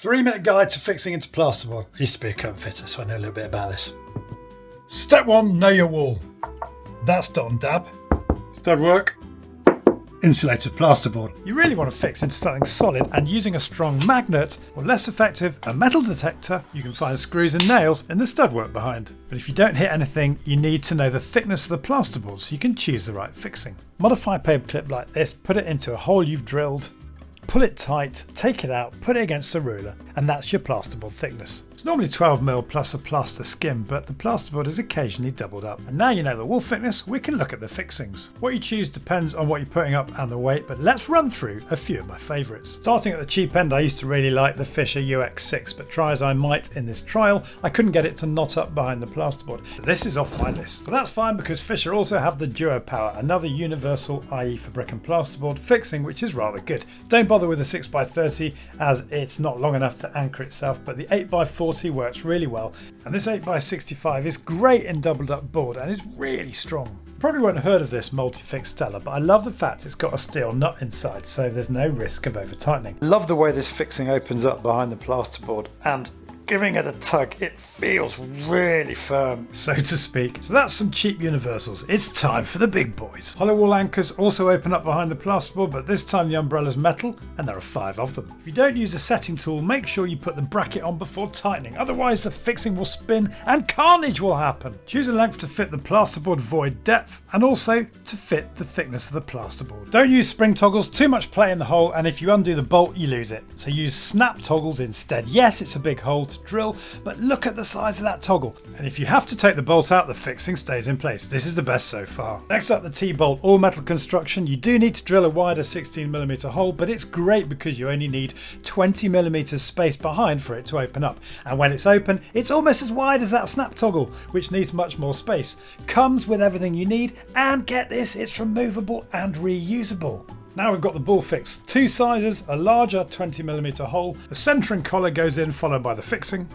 3-minute guide to fixing into plasterboard. I used to be a curtain fitter, so I know a little bit about this. Step 1, know your wall. That's dot and dab. Stud work. Insulated plasterboard. You really want to fix into something solid, and using a strong magnet, or less effective, a metal detector, you can find screws and nails in the stud work behind. But if you don't hit anything, you need to know the thickness of the plasterboard so you can choose the right fixing. Modify a paper clip like this, put it into a hole you've drilled, pull it tight, take it out, put it against a ruler, and that's your plasterboard thickness. It's normally 12mm plus a plaster skim, but the plasterboard is occasionally doubled up. And now you know the wall thickness, we can look at the fixings. What you choose depends on what you're putting up and the weight, but let's run through a few of my favourites. Starting at the cheap end, I used to really like the Fisher UX6, but try as I might in this trial, I couldn't get it to knot up behind the plasterboard. So this is off my list. But that's fine because Fisher also have the Duo Power, another universal, i.e. for brick and plasterboard fixing, which is rather good. Don't bother with a 6x30 as it's not long enough to anchor itself, but the 8x40 works really well, and this 8x65 is great in doubled up board and is really strong. You probably won't have heard of this Multifix Stell, but I love the fact it's got a steel nut inside, so there's no risk of over tightening. Love the way this fixing opens up behind the plasterboard, and giving it a tug, it feels really firm, so to speak. So that's some cheap universals. It's time for the big boys. Hollow wall anchors also open up behind the plasterboard, but this time the umbrella's metal, and there are 5 of them. If you don't use a setting tool, make sure you put the bracket on before tightening, otherwise the fixing will spin and carnage will happen. Choose a length to fit the plasterboard void depth, and also to fit the thickness of the plasterboard. Don't use spring toggles, too much play in the hole, and if you undo the bolt, you lose it. So use snap toggles instead. Yes, it's a big hole to drill, but look at the size of that toggle. And if you have to take the bolt out, the fixing stays in place. This is the best so far. Next up, the TBolt all metal construction. You do need to drill a wider 16mm hole, but it's great because you only need 20mm space behind for it to open up. And when it's open, it's almost as wide as that snap toggle, which needs much more space. Comes with everything you need, and get this, it's removable and reusable. Now we've got the ball fix. 2 sizes, a larger 20mm hole, a centering collar goes in followed by the fixing.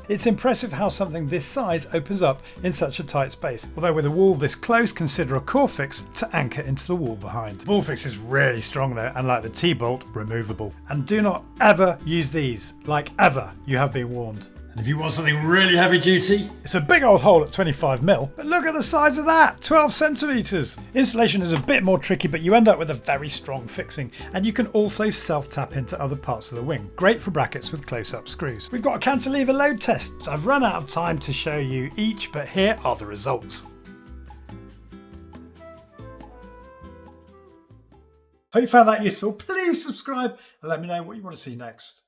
It's impressive how something this size opens up in such a tight space. Although with a wall this close, consider a core fix to anchor into the wall behind. The ball fix is really strong though, and like the TBolt, removable. And do not ever use these, like ever, you have been warned. And if you want something really heavy duty, it's a big old hole at 25mm, but look at the size of that, 12cm. Installation is a bit more tricky, but you end up with a very strong fixing, and you can also self-tap into other parts of the wing. Great for brackets with close-up screws. We've got a cantilever load test. I've run out of time to show you each, but here are the results. Hope you found that useful. Please subscribe and let me know what you want to see next.